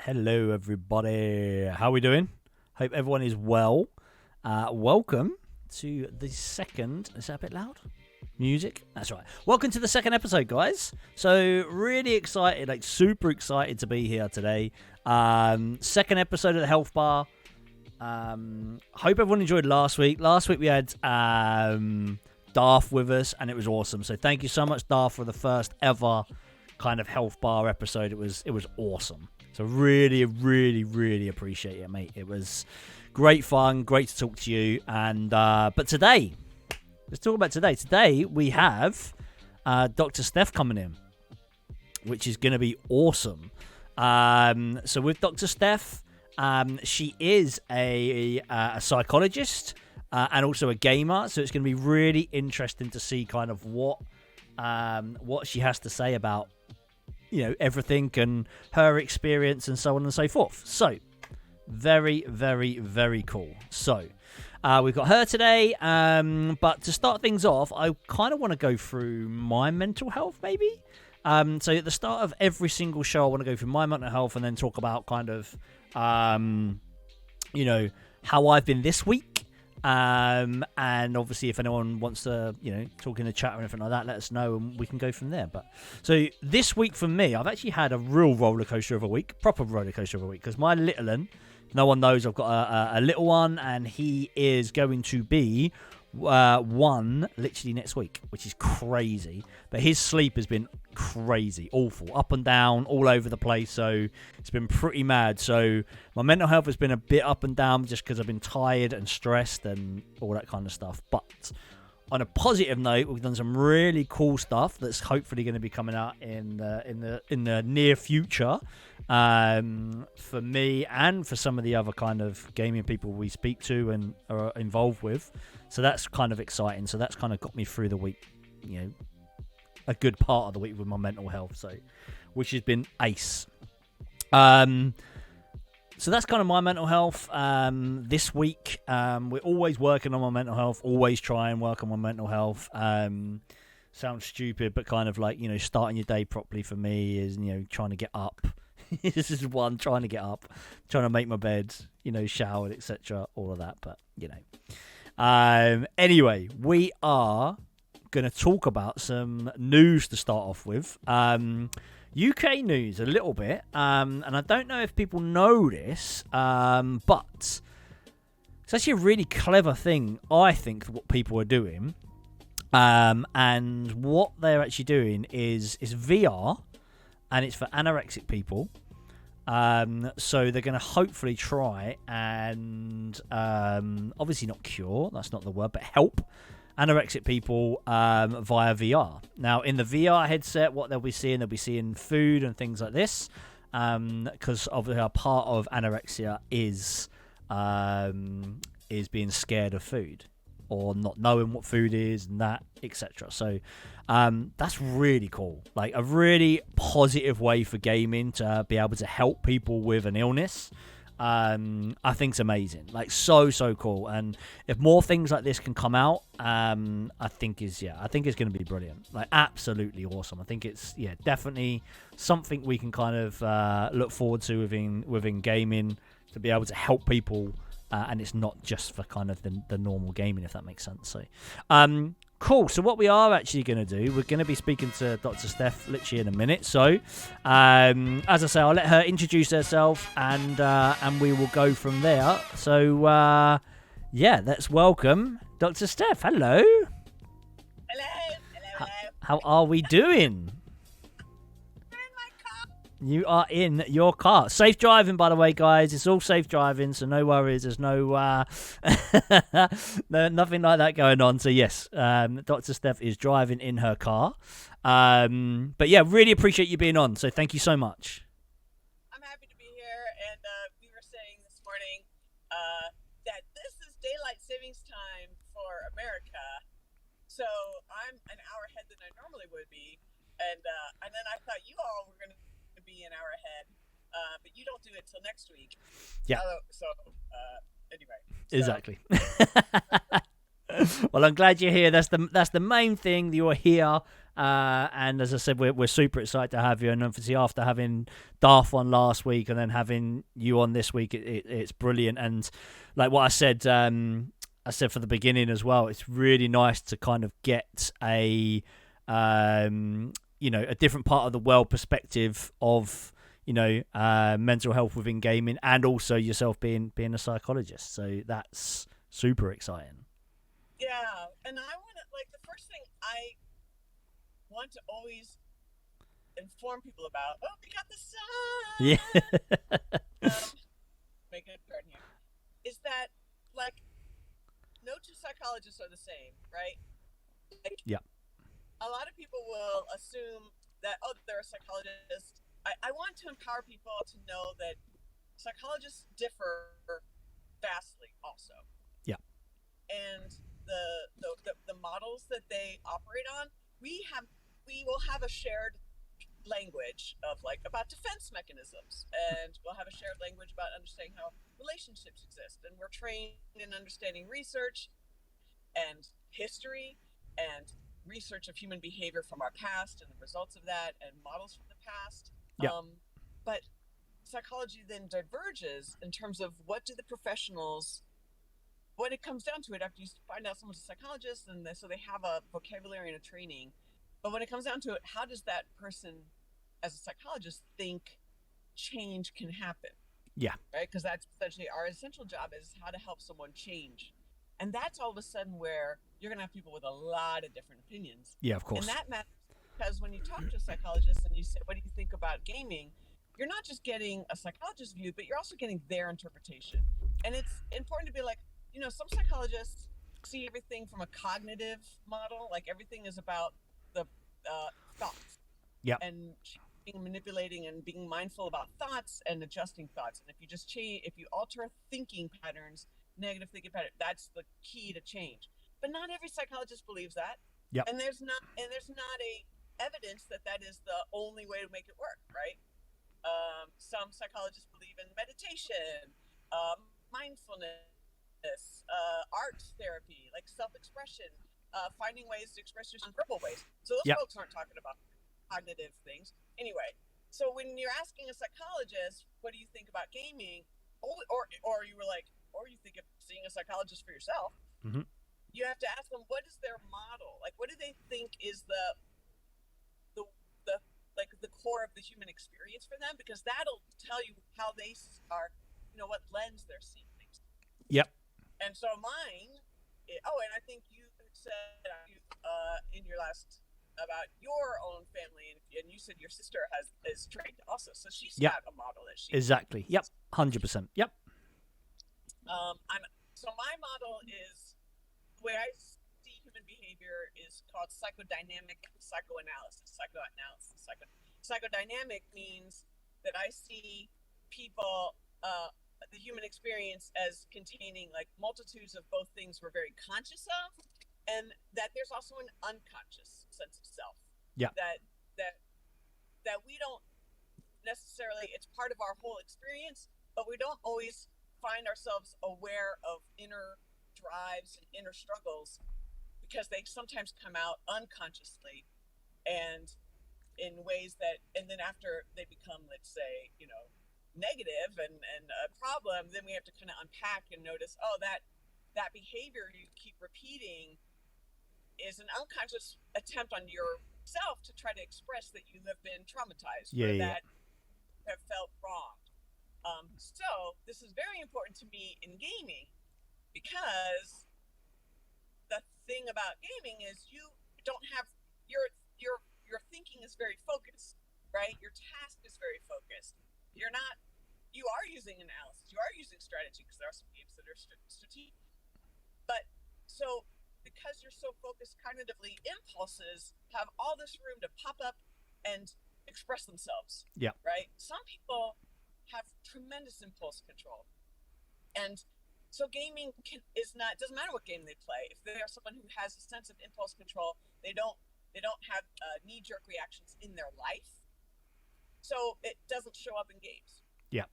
Hello, everybody. How are we doing? Hope everyone is well. Welcome to the second. Is that a bit loud? Music? That's right. Welcome to the second episode, guys. So, really excited, super excited to be here today. Second episode of the Health Bar. Hope everyone enjoyed last week. Last week we had Darth with us, and it was awesome. So, thank you so much, Darth, for the first ever kind of Health Bar episode. It was awesome. So really, really, really appreciate it, mate. It was great fun, great to talk to you. And but today, let's talk about today. Today we have DrSteph coming in, which is going to be awesome. So with DrSteph, she is a psychologist and also a gamer. So it's going to be really interesting to see kind of what she has to say about, you know, everything and her experience and so on and so forth. So, very, very, very cool. So, we've got her today. But to start things off, I kind of want to go through my mental health, maybe. So, at the start of every single show, I want to go through my mental health and then talk about kind of, you know, how I've been this week. And obviously if anyone wants to, you know, talk in the chat or anything like that, let us know and we can go from there. But so this week for me, I've actually had a real roller coaster of a week, proper roller coaster of a week, because my little one, no one knows I've got a little one, and he is going to be one literally next week, which is crazy. But his sleep has been crazy, awful, up and down, all over the place. So it's been pretty mad. So my mental health has been a bit up and down just because I've been tired and stressed and all that kind of stuff. But on a positive note, we've done some really cool stuff that's hopefully going to be coming out in the near future, for me and for some of the other kind of gaming people we speak to and are involved with. So that's kind of exciting. So that's kind of got me through the week, you know, a good part of the week with my mental health. So, which has been ace. So that's kind of my mental health. This week, we're always working on my mental health. Always try and work on my mental health. Sounds stupid, but kind of like, you know, starting your day properly for me is, you know, trying to get up. This is one, trying to get up, trying to make my bed, you know, showered, etc. All of that, but you know. Anyway, we are going to talk about some news to start off with. UK news a little bit, and I don't know if people know this, but it's actually a really clever thing, I think, what people are doing. And what they're actually doing is VR, and it's for anorexic people. So they're going to hopefully try and obviously not cure, that's not the word, but help anorexic people via VR. Now, in the VR headset, what they'll be seeing food and things like this, because obviously a part of anorexia is being scared of food or not knowing what food is and that, etc. So that's really cool. Like a really positive way for gaming to be able to help people with an illness. I think it's amazing, like so cool. And if more things like this can come out, I think it's going to be brilliant, like absolutely awesome. I think it's definitely something we can kind of look forward to within gaming, to be able to help people, and it's not just for kind of the normal gaming, if that makes sense. So cool. So what we are actually going to do, we're going to be speaking to DrSteph literally in a minute. So, as I say, I'll let her introduce herself, and we will go from there. So, let's welcome DrSteph. Hello. Hello. How are we doing? You are in your car. Safe driving, by the way, guys. It's all safe driving, so no worries. There's no, nothing like that going on. So yes, DrSteph is driving in her car. But yeah, really appreciate you being on. So thank you so much. I'm happy to be here, and we were saying this morning that this is daylight savings time for America. So I'm an hour ahead than I normally would be, and then I thought you all were going to be an hour ahead, but you don't do it till next week. Yeah. Anyway. Exactly. Well, I'm glad you're here. That's the main thing. You're here. And as I said, we're super excited to have you. And obviously, after having Darth on last week and then having you on this week, it's brilliant. And like what I said for the beginning as well, it's really nice to kind of get a a different part of the world perspective of mental health within gaming, and also yourself being a psychologist. So that's super exciting. Yeah, and I want to, like, the first thing I want to always inform people about, oh, we got the sun! Yeah. Making a turn here. Is that, like, no two psychologists are the same, right? Like, yeah. A lot of people will assume that, oh, they're a psychologist. I want to empower people to know that psychologists differ vastly also. Yeah. And the models that they operate on, we will have a shared language of, like, about defense mechanisms, and we'll have a shared language about understanding how relationships exist, and we're trained in understanding research and history and research of human behavior from our past and the results of that and models from the past. Yeah. But psychology then diverges in terms of what do the professionals, when it comes down to it, after you find out someone's a psychologist, and so they have a vocabulary and a training, but when it comes down to it, how does that person as a psychologist think change can happen? Yeah. Right? Because that's essentially our essential job, is how to help someone change. And that's all of a sudden where you're going to have people with a lot of different opinions. Yeah, of course. And that matters because when you talk to a psychologist and you say, what do you think about gaming? You're not just getting a psychologist's view, but you're also getting their interpretation. And it's important to be like, some psychologists see everything from a cognitive model, like everything is about the thoughts. Yeah. And manipulating and being mindful about thoughts and adjusting thoughts. And if you just if you alter thinking patterns, negative thinking pattern, that's the key to change. But not every psychologist believes that. Yep. And there's not a evidence that is the only way to make it work, right? Some psychologists believe in meditation, mindfulness, art therapy, like self-expression, finding ways to express yourself in verbal ways. So those folks aren't talking about cognitive things. Anyway, so when you're asking a psychologist, what do you think about gaming? Or you were like, or you think of seeing a psychologist for yourself, mm-hmm. You have to ask them, what is their model? Like, what do they think is the core of the human experience for them? Because that'll tell you how they are, what lens they're seeing things. Yep. And so mine, and I think you said in your last about your own family, and you said your sister is trained also, so she's got a model that she exactly. Yep, 100%. Yep. So my model is, the way I see human behavior is called psychodynamic psychoanalysis. Psychodynamic means that I see people, the human experience, as containing like multitudes of both things we're very conscious of, and that there's also an unconscious sense of self. Yeah. That we don't necessarily, it's part of our whole experience, but we don't always find ourselves aware of inner drives and inner struggles, because they sometimes come out unconsciously and in ways that, and then after they become, let's say, negative and a problem, then we have to kind of unpack and notice, oh, that behavior you keep repeating is an unconscious attempt on yourself to try to express that you have been traumatized, that have felt wronged. So this is very important to me in gaming, because the thing about gaming is you don't have your thinking is very focused, right? Your task is very focused. You are using analysis, you are using strategy, because there are some games that are strategic. But so because you're so focused cognitively, impulses have all this room to pop up and express themselves. Yeah. Right? Some people have tremendous impulse control. And so gaming doesn't matter what game they play. If they are someone who has a sense of impulse control, they don't have knee-jerk reactions in their life. So it doesn't show up in games. Yeah.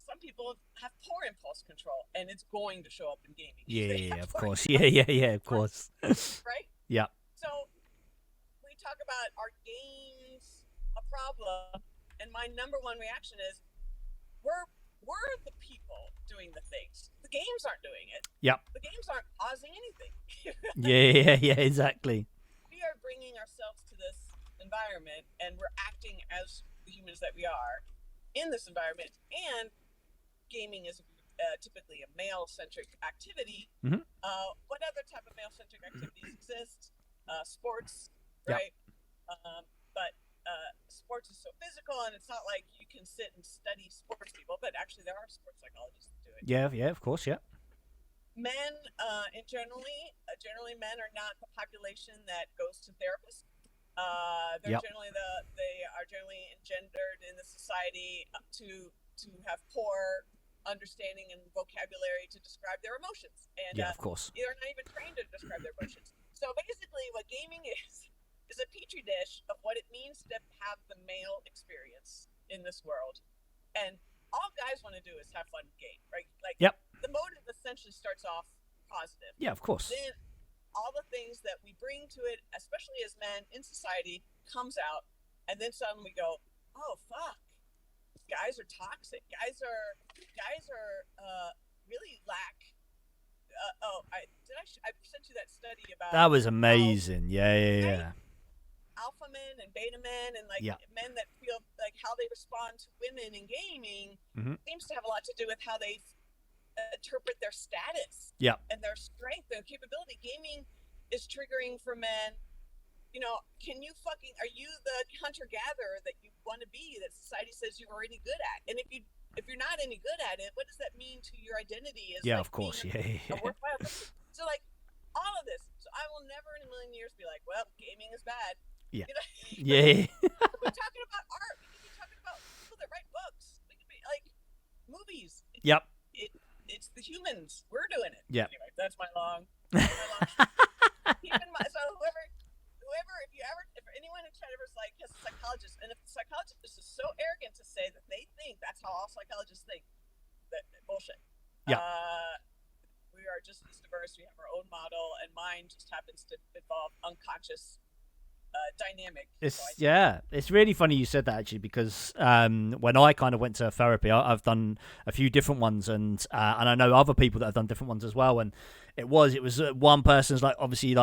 Some people have poor impulse control, and it's going to show up in gaming. Yeah, of course. Yeah, of course. Right? Yeah. So we talk talk about are games a problem, and my number one reaction is we're the people doing the things. The games aren't doing it. Yep. The games aren't causing anything. Yeah, exactly. We are bringing ourselves to this environment, and we're acting as the humans that we are in this environment. And gaming is typically a male-centric activity. Mm-hmm. What other type of male-centric activities exist? Sports, Yep. right? But sports is so physical, and it's not like you can sit and study sports people, but actually there are sports psychologists that do it. Yeah, of course, yeah. Men, generally men are not the population that goes to therapists. They are generally engendered in the society to have poor understanding and vocabulary to describe their emotions, and of course, they're not even trained to describe their emotions. So basically, what gaming is a petri dish of what it means to have the male experience in this world. And all guys want to do is have fun and game, right? Like, the motive essentially starts off positive. Yeah, of course. Then all the things that we bring to it, especially as men in society, comes out, and then suddenly we go, oh fuck, guys are toxic. Guys are really lack. I sent you that study about. That was amazing. Yeah. Alpha men and beta men, and men that feel like how they respond to women in gaming seems to have a lot to do with how they interpret their status and their strength, their capability. Gaming is triggering for men. Are you the hunter-gatherer that you want to be, that society says you're already good at? And if you're not any good at it, what does that mean to your identity? Of course, a worthwhile person? So all of this. So I will never in a million years be like, well, gaming is bad. Yeah. We're talking about art. We could be talking about people that write books. We could be like movies. It's the humans. We're doing it. Yeah. Anyway, that's my long. Keep in mind, so whoever, if anyone in chat ever has a psychologist, and if the psychologist is so arrogant to say that they think that's how all psychologists think, that bullshit. Yeah. We are just as diverse. We have our own model, and mine just happens to involve unconscious dynamic. It's really funny you said that, actually, because when I kind of went to therapy, I've done a few different ones, and I know other people that have done different ones as well, and it was one person's obviously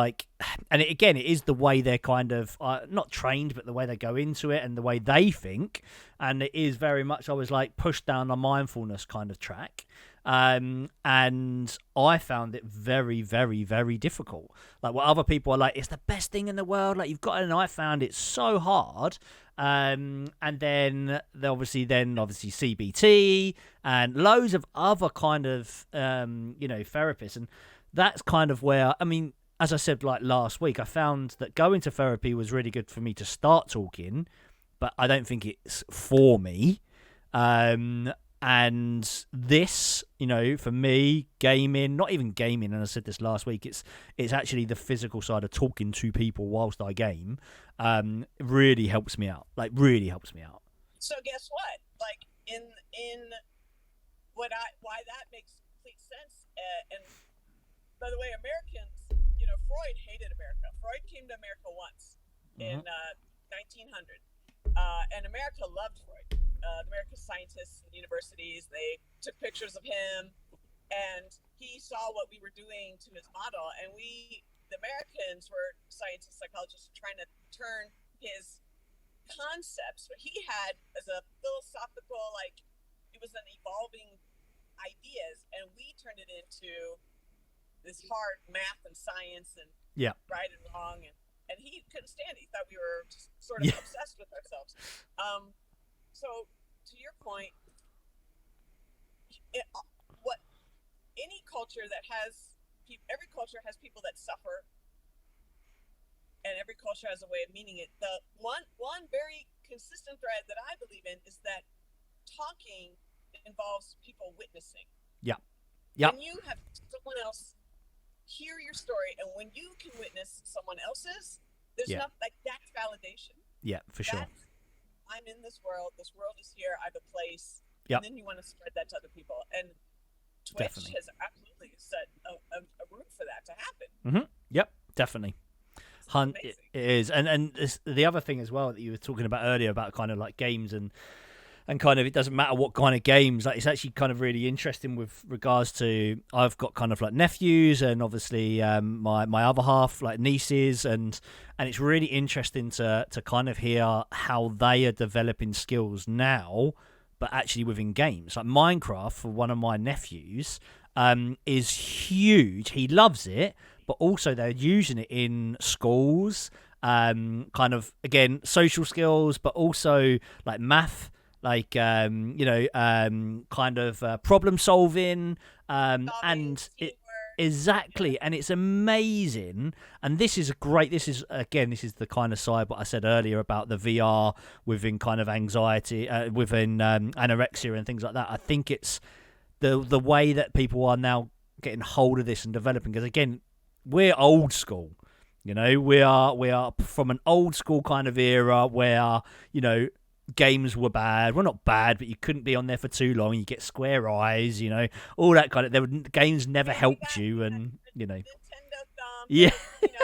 and it is the way they're kind of not trained, but the way they go into it and the way they think, and it is very much I was pushed down a mindfulness kind of track. And I found it very, very, very difficult. What other people are it's the best thing in the world. You've got it, and I found it so hard. And then obviously CBT and loads of other kind of therapists, and that's kind of where as I said last week, I found that going to therapy was really good for me to start talking, but I don't think it's for me. And this, for me, gaming, not even gaming, and I said this last week, it's actually the physical side of talking to people whilst I game, really helps me out. Really helps me out. So guess what? Why that makes complete sense. And by the way, Americans, Freud hated America. Freud came to America once in 1900, and America loved Freud. American scientists and universities, they took pictures of him, and he saw what we were doing to his model, and the Americans were scientists, psychologists, trying to turn his concepts, what he had as a philosophical, it was an evolving ideas, and we turned it into this hard math and science and right and wrong, and he couldn't stand it. He thought we were just sort of obsessed with ourselves. So, to your point, every culture has people that suffer, and every culture has a way of meaning it. The one very consistent thread that I believe in is that talking involves people witnessing. Yeah. When you have someone else hear your story, and when you can witness someone else's, there's nothing that's validation. Yeah, for sure. I'm in this world is here, I have a place, and then you want to spread that to other people, and Twitch has absolutely set a room for that to happen. Yep, definitely. Amazing. It is, and the other thing as well that you were talking about earlier about kind of like games and kind of it doesn't matter what kind of games, like it's actually kind of really interesting with regards to I've got kind of like nephews and obviously my other half like nieces and it's really interesting to kind of hear how they are developing skills now, but actually within games like Minecraft for one of my nephews is huge. He loves it, but also they're using it in schools, kind of again social skills, but also like math, like kind of problem solving, and exactly, and it's amazing. And this is this is the kind of side what I said earlier about the VR within kind of anxiety, within anorexia and things like that. I think it's the way that people are now getting hold of this and developing, because again, we're old school. We are from an old school kind of era where games were bad. Well, not bad, but you couldn't be on there for too long. You get square eyes, all that kind of. Games never helped you, and Nintendo thumb. yeah, It's real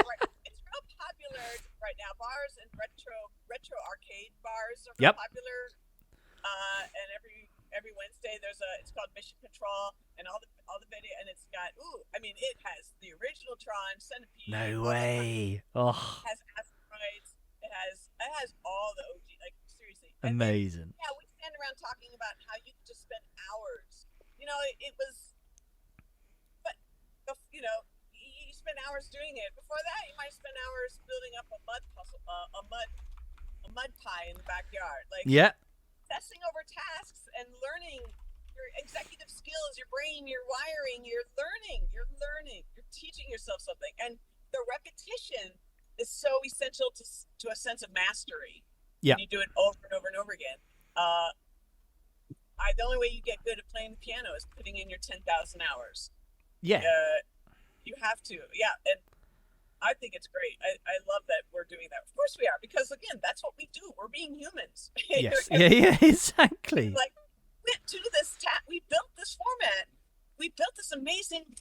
popular right now. Bars and retro arcade bars are real popular. And every Wednesday it's called Mission Control, and all the video, and it's got it has the original Tron Centipede. No way. Oh, it has asteroids. It has all the OG, like seriously. Amazing. And we stand around talking about how you could just spend hours. It was, but you spend hours doing it. Before that, you might spend hours building up a mud puzzle, a mud pie in the backyard. Like obsessing over tasks and learning your executive skills, your brain, your wiring. You're learning. You're teaching yourself something, and the repetition is so essential to a sense of mastery. Yeah, you do it over and over and over again. The only way you get good at playing the piano is putting in your 10,000 hours. Yeah, you have to. Yeah, and I think it's great. I love that we're doing that. Of course we are, because again, that's what we do. We're being humans. Yes. Yeah, exactly. Like we do this. We built this format. We built this amazing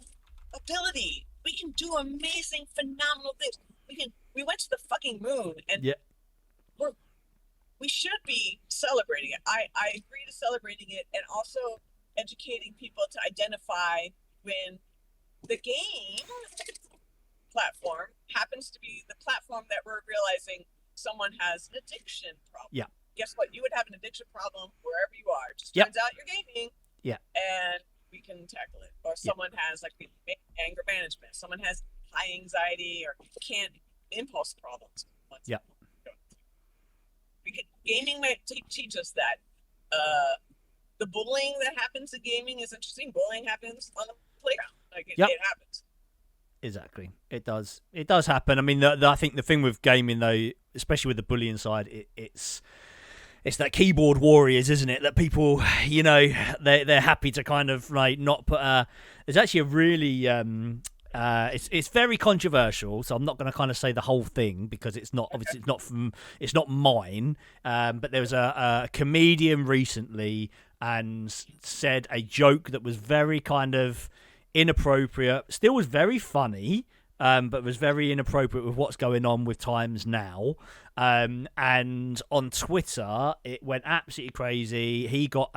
ability. We can do amazing, phenomenal things. We went to the fucking moon, and we should be celebrating it. I agree to celebrating it, and also educating people to identify when the game platform happens to be the platform that we're realizing someone has an addiction problem. Yeah. Guess what? You would have an addiction problem wherever you are. Just turns out you're gaming. Yeah. And we can tackle it. Or someone has like anger management. Someone has high anxiety or impulse problems. Yeah. Gaming might teach us that. The bullying that happens in gaming is interesting. Bullying happens on the playground. It happens. Exactly, it does. It does happen. I mean, I think the thing with gaming, though, especially with the bullying side, it's that keyboard warriors, isn't it? That people, they're happy to kind of like not put a. There's actually a really it's very controversial, so I'm not going to kind of say the whole thing because it's not obviously it's not mine. But there was a comedian recently and said a joke that was very kind of inappropriate, still was very funny, but was very inappropriate with what's going on with times now. And on Twitter, it went absolutely crazy. He got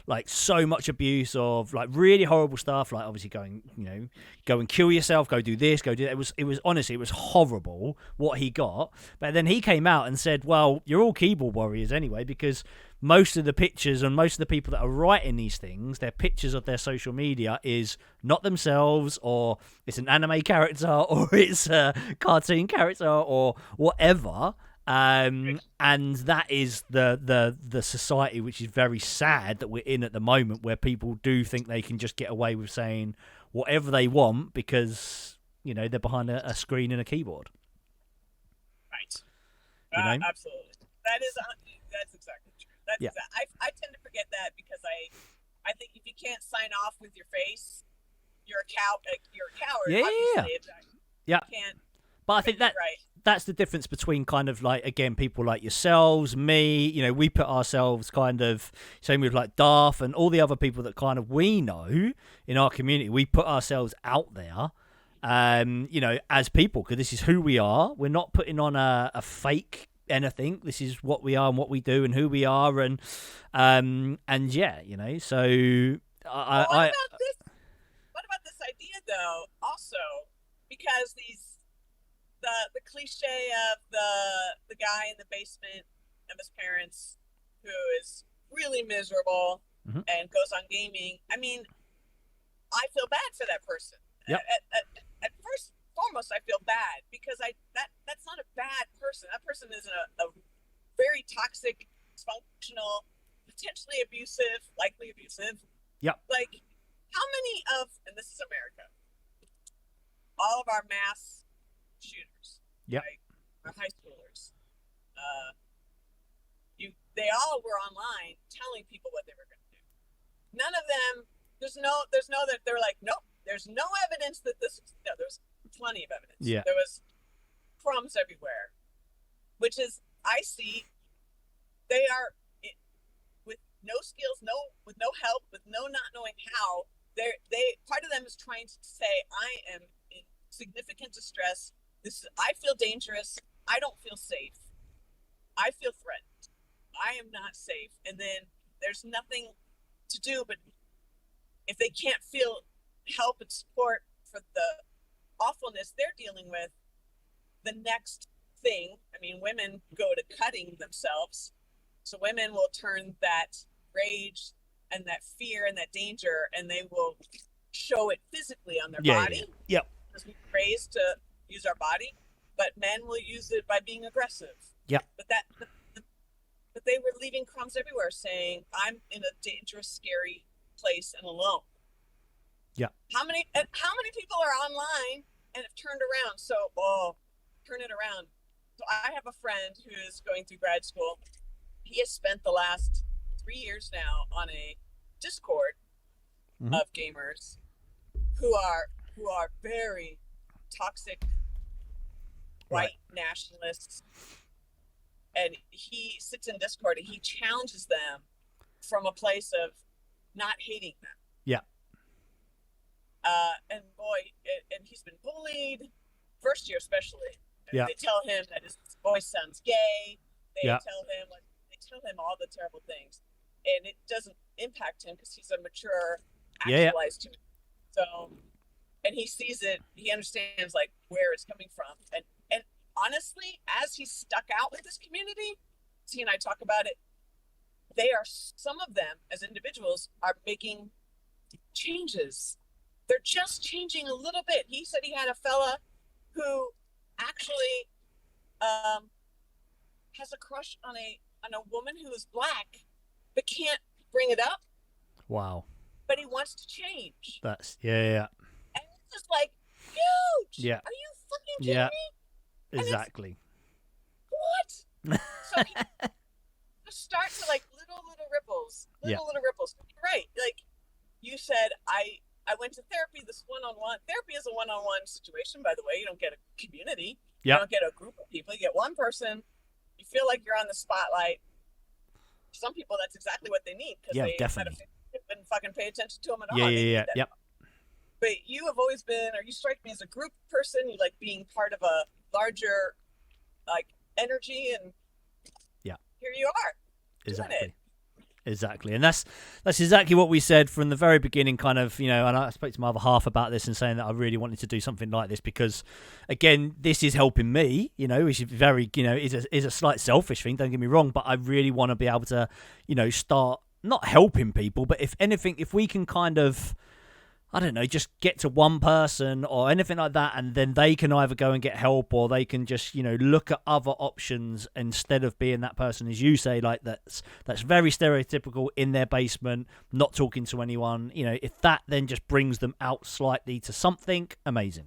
like so much abuse of like really horrible stuff, like obviously going, go and kill yourself, go do this, go do that. It was honestly, it was horrible what he got. But then he came out and said, well, you're all keyboard warriors anyway, because most of the pictures and most of the people that are writing these things, their pictures of their social media is not themselves, or it's an anime character, or it's a cartoon character, or whatever. And that is the society, which is very sad that we're in at the moment, where people do think they can just get away with saying whatever they want because they're behind a screen and a keyboard. Right. Absolutely. That's exactly true. I tend to forget that because I think if you can't sign off with your face, you're a coward. Yeah. Obviously. Exactly. Yeah. You can't. But I think that's the difference between kind of like, again, people like yourselves, me, we put ourselves kind of, same with like Darth and all the other people that kind of we know in our community, we put ourselves out there. as people, because this is who we are. We're not putting on a fake anything. This is what we are and what we do and who we are, and yeah, so What about this? What about this idea though? Also, because the cliche of the guy in the basement of his parents who is really miserable and goes on gaming. I mean, I feel bad for that person. Yep. At first, foremost, I feel bad because that's not a bad person. That person is a very toxic, dysfunctional, potentially abusive, likely abusive. Yep. Like, how many and this is America, all of our mass shooters, yep, right, our high schoolers, they all were online telling people what they were going to do. None of them, there's no that they're like, nope, there's no evidence that this, no, there's plenty of evidence. Yeah. There was crumbs everywhere, which is, I see, they are with no skills, with no help, with not knowing how, part of them is trying to say, I am in significant distress. I feel dangerous. I don't feel safe. I feel threatened. I am not safe. And then there's nothing to do, but if they can't feel help and support for the awfulness they're dealing with, the next thing, I mean, women go to cutting themselves. So women will turn that rage and that fear and that danger, and they will show it physically on their body. Yeah. Yep. Because we're raised to use our body, but men will use it by being aggressive. Yeah. But they were leaving crumbs everywhere, saying, "I'm in a dangerous, scary place and alone." Yeah. How many people are online and have turned around? So, turn it around. So I have a friend who is going through grad school. He has spent the last 3 years now on a Discord of gamers who are very toxic white nationalists, and he sits in Discord and he challenges them from a place of not hating them. Yeah. And he's been bullied, first year especially. Yeah. They tell him that his voice sounds gay. They Yeah. tell him all the terrible things, and it doesn't impact him because he's a mature, actualized human. So, and he sees it. He understands like where it's coming from, and honestly, as he's stuck out with this community, he and I talk about it. Some of them as individuals are making changes. They're just changing a little bit. He said he had a fella who actually has a crush on a woman who is black, but can't bring it up. Wow. But he wants to change. That's yeah. And it's just like huge. Yeah. Are you fucking kidding me? Exactly. What? So he start to like little ripples. Little ripples. You're right. Like you said, I went to therapy, this one-on-one. Therapy is a one-on-one situation, by the way. You don't get a community. Yep. You don't get a group of people. You get one person. You feel like you're on the spotlight. For some people, that's exactly what they need because they definitely didn't fucking pay attention to them at all. Yeah. Yep. But you have always been, or you strike me as a group person. You like being part of a larger, like, energy, and here you are. Exactly. And that's exactly what we said from the very beginning, kind of, and I spoke to my other half about this and saying that I really wanted to do something like this because, again, this is helping me, which is very, is a slight selfish thing, don't get me wrong, but I really want to be able to, start not helping people, but if anything, if we can kind of, I don't know, just get to one person or anything like that, and then they can either go and get help or they can just, look at other options instead of being that person, as you say, like that's very stereotypical in their basement, not talking to anyone. If that then just brings them out slightly to something amazing,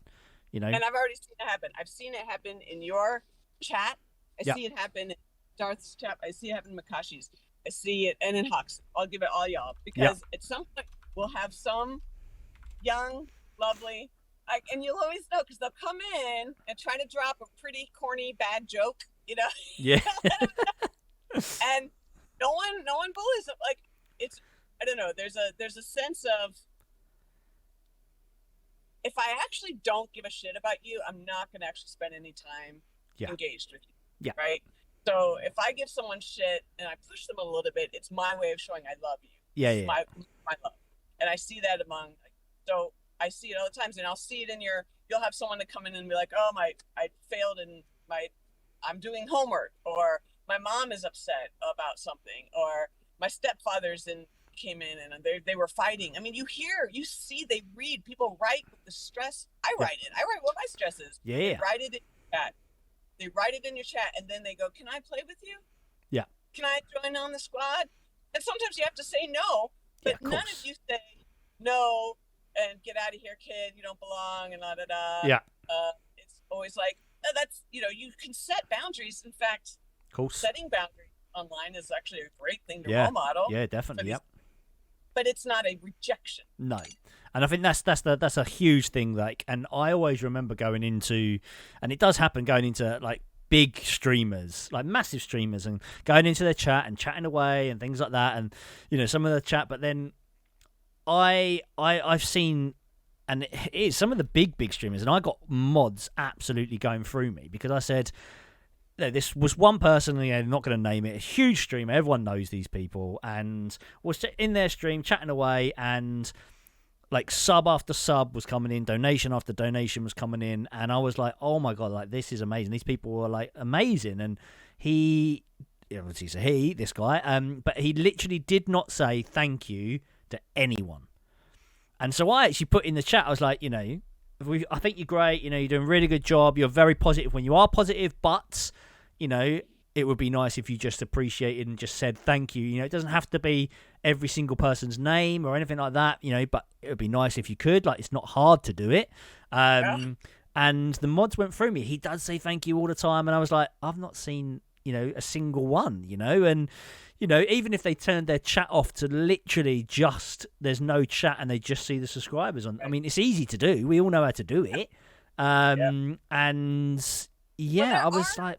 And I've already seen it happen. I've seen it happen in your chat. I see it happen in Darth's chat. I see it happen in Makashi's. I see it, and in Hawks. I'll give it all y'all because at some point we'll have some young, lovely, and you'll always know because they'll come in and try to drop a pretty corny bad joke, Yeah. And no one bullies them. Like it's, I don't know. There's a sense of if I actually don't give a shit about you, I'm not going to actually spend any time engaged with you. Yeah. Right. So if I give someone shit and I push them a little bit, it's my way of showing I love you. Yeah. My love. And I see that so I see it all the times, and I'll see it you'll have someone to come in and be like, oh, I failed in I'm doing homework, or my mom is upset about something, or my stepfather's came in and they were fighting. I mean, you see, they read, people write with the stress. I write it. I write what my stress is. Yeah. They write it in chat. They write it in your chat, and then they go, can I play with you? Yeah. Can I join on the squad? And sometimes you have to say no, but none of you say no and get out of here, kid. You don't belong, and da-da-da. Yeah. It's always like, that's, you can set boundaries. In fact, setting boundaries online is actually a great thing to role model. Yeah, definitely. Yep. But it's not a rejection. No. And I think that's a huge thing. Like, and I always remember going into, and it does happen, going into like big streamers, like massive streamers, and going into their chat and chatting away and things like that, and some of the chat. But then I've seen, and it is some of the big streamers, and I got mods absolutely going through me because I said, this was one person, I'm not going to name it, a huge streamer, everyone knows these people, and was in their stream chatting away, and like sub after sub was coming in, donation after donation was coming in, and I was like, oh my god, like this is amazing. These people were like amazing, and this guy, but he literally did not say thank you to anyone. And so I actually put in the chat, I was like, I think you're great, you're doing a really good job, you're very positive when you are positive, but, it would be nice if you just appreciated and just said thank you. It doesn't have to be every single person's name or anything like that, but it would be nice if you could. Like, it's not hard to do it. And the mods went through me. He does say thank you all the time, and I was like, I've not seen, a single one, and even if they turned their chat off to literally just, there's no chat and they just see the subscribers on. I mean, it's easy to do. We all know how to do it. And I was like,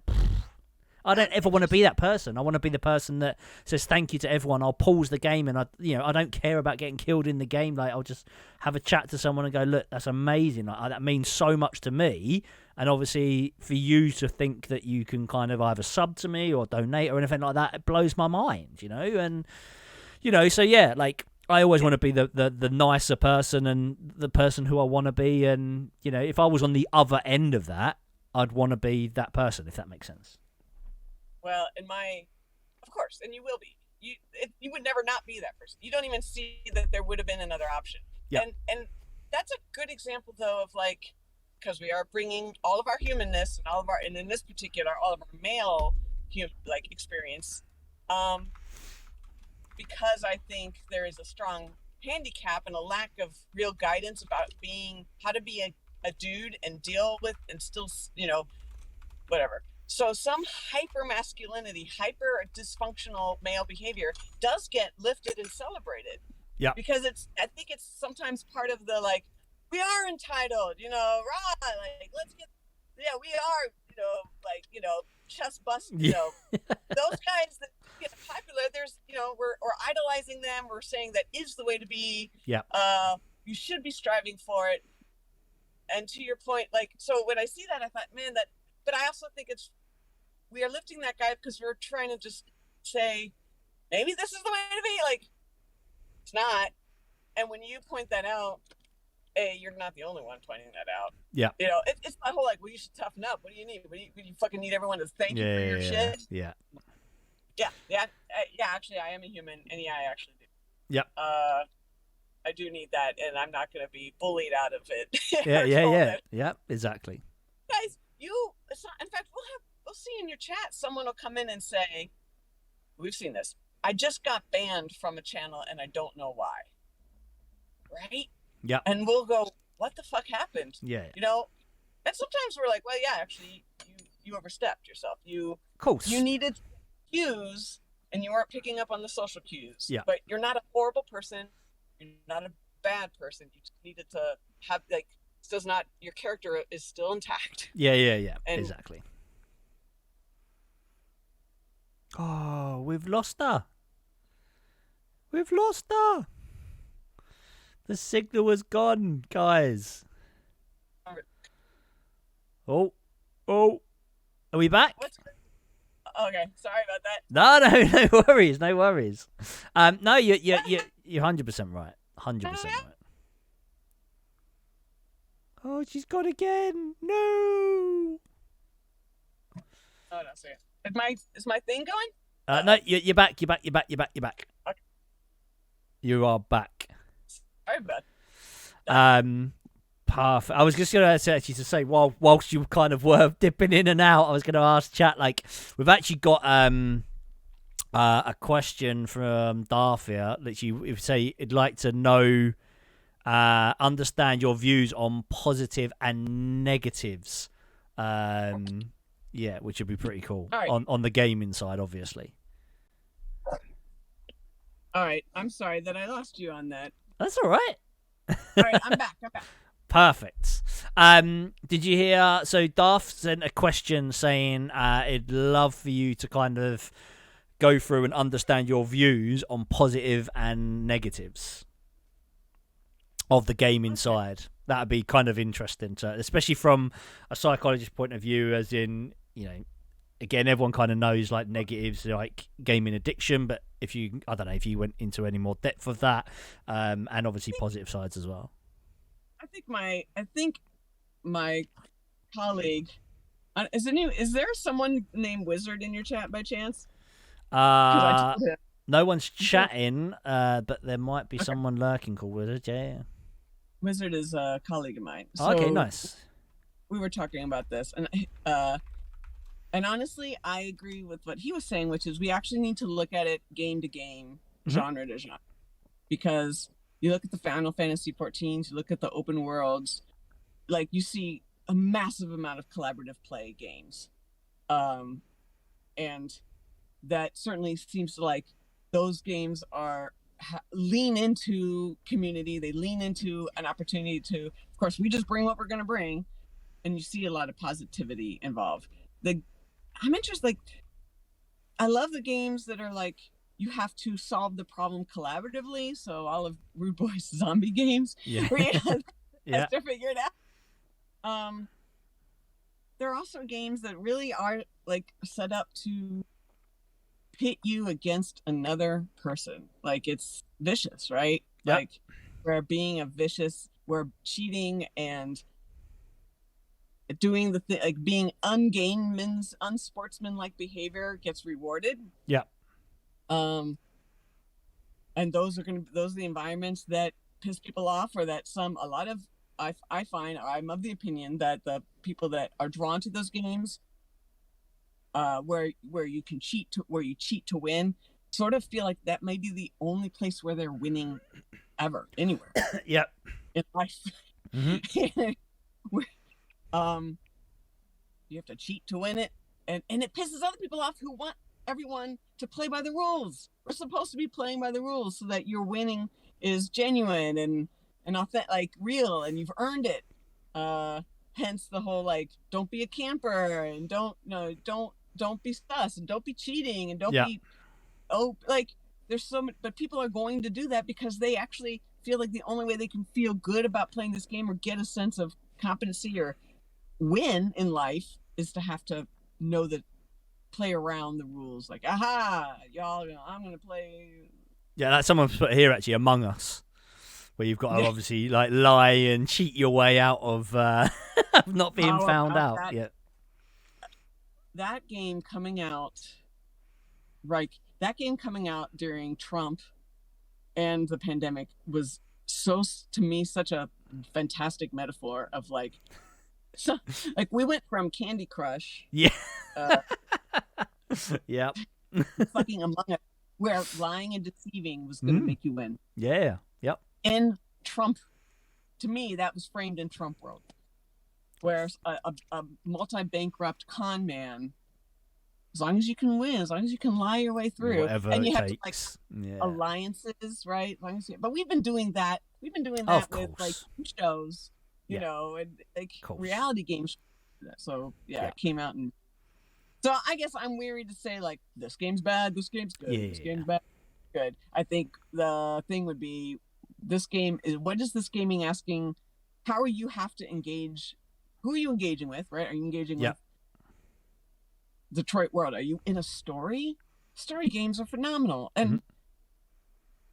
I don't ever want to be that person. I want to be the person that says thank you to everyone. I'll pause the game, and I don't care about getting killed in the game. Like, I'll just have a chat to someone and go, look, that's amazing. Like, that means so much to me. And obviously, for you to think that you can kind of either sub to me or donate or anything like that, it blows my mind, And, so yeah, like, I always want to be the nicer person and the person who I want to be. And, if I was on the other end of that, I'd want to be that person, if that makes sense. Well, of course, and you will be. You would never not be that person. You don't even see that there would have been another option. Yeah. And that's a good example, though, of like, because we are bringing all of our humanness and in this particular, all of our male experience, because I think there is a strong handicap and a lack of real guidance about how to be a dude and deal with and still, whatever. So some hyper masculinity, hyper dysfunctional male behavior does get lifted and celebrated. Yeah. Because I think it's sometimes part of the like, we are entitled, rah, like we are, chest bust, those guys that get popular. There's, we're idolizing them. We're saying that is the way to be. Yeah. You should be striving for it. And to your point, like, so when I see that, I thought, man, but I also think we are lifting that guy because we're trying to just say, maybe this is the way to be. Like, it's not. And when you point that out, you're not the only one pointing that out. Yeah. It's my whole like, well, you should toughen up. What do you need? You fucking need everyone to thank you for your shit? Yeah. Yeah. Actually, I am a human, and I actually do. Yep. I do need that, and I'm not going to be bullied out of it. Yeah, exactly. Guys, in fact, we'll see in your chat, someone will come in and say, we've seen this. I just got banned from a channel, and I don't know why. Right? Yeah. And we'll go, what the fuck happened? Yeah. And sometimes we're like, well, yeah, actually, you overstepped yourself. Of course. You needed cues, and you weren't picking up on the social cues. Yeah. But you're not a horrible person. You're not a bad person. You just needed to have, like, your character is still intact. Yeah. And exactly. Oh, we've lost her. The signal was gone, guys. Oh, oh, are we back? What's okay? Sorry about that. No, no worries, no worries. No, you're 100% right. 100% right. Oh, she's gone again. No. Oh no, sorry. Is my thing going? No, you're back. You're back. You're back. You're back. You're back. Okay. You are back. Sorry about Perfect. I was just going to actually to say, whilst you kind of were dipping in and out, I was going to ask chat. Like, we've actually got a question from Darth here that you would say it'd like to know, understand your views on positive and negatives. Yeah, which would be pretty cool All right. on the gaming side, obviously. All right. I'm sorry that I lost you on that. That's all right. All right, I'm back. Perfect. Did you hear? So Darth sent a question saying it'd love for you to kind of go through and understand your views on positive and negatives of the gaming side. That'd be kind of interesting, especially from a psychologist point of view, as in, you know, again, everyone kind of knows like negatives like gaming addiction, but if you went into any more depth of that, and obviously positive sides as well. I think my colleague is there someone named Wizard in your chat by chance? No one's chatting, but there might be someone lurking called Wizard. Yeah. Wizard is a colleague of mine. So okay, nice. We were talking about this, and honestly, I agree with what he was saying, which is we actually need to look at it game to game, genre to genre, because you look at the Final Fantasy 14s, you look at the open worlds, like you see a massive amount of collaborative play games, and that certainly seems to like those games are lean into community. They lean into an opportunity to, of course, we just bring what we're going to bring, and you see a lot of positivity involved. I'm interested, like, I love the games that are like you have to solve the problem collaboratively. So all of Rude Boy's zombie games, where you have to figure it out. There are also games that really are like set up to pit you against another person. Like it's vicious, right? Yep. Like where cheating and doing the thing, like being unsportsmanlike behavior gets rewarded. Yeah. And those are the environments that piss people off, or that I find I'm of the opinion that the people that are drawn to those games, where you cheat to win, sort of feel like that may be the only place where they're winning ever, anywhere. Yep. In life. You have to cheat to win it, and it pisses other people off who want everyone to play by the rules. We're supposed to be playing by the rules so that your winning is genuine and authentic, like real, and you've earned it. Hence the whole like, don't be a camper, and don't be sus, and don't be cheating, and don't be there's so much, but people are going to do that because they actually feel like the only way they can feel good about playing this game or get a sense of competency or win in life is to have to know that play around the rules. Like, aha, y'all, I'm gonna play. Yeah, that's someone's put here actually, Among Us, where you've got to obviously like lie and cheat your way out of not being found out. That game coming out, right? That game coming out during Trump and the pandemic was to me such a fantastic metaphor of like. So, like, we went from Candy Crush, yep, fucking Among Us, where lying and deceiving was going to make you win. Yeah, yep. In Trump, to me, that was framed in Trump world, where a multi-bankrupt con man, as long as you can win, as long as you can lie your way through, whatever and you it have takes. to like alliances, right? But we've been doing that. We've been doing Of that with course. like shows. You know, and like reality games. So it came out, and so I guess I'm weary to say like this game's bad, this game's good, this game's bad, good. I think the thing would be, this game is, what is this gaming asking? How you have to engage who are you engaging with, right? Are you engaging Yep. with Detroit World? Are you in a story? Story games are phenomenal. Mm-hmm.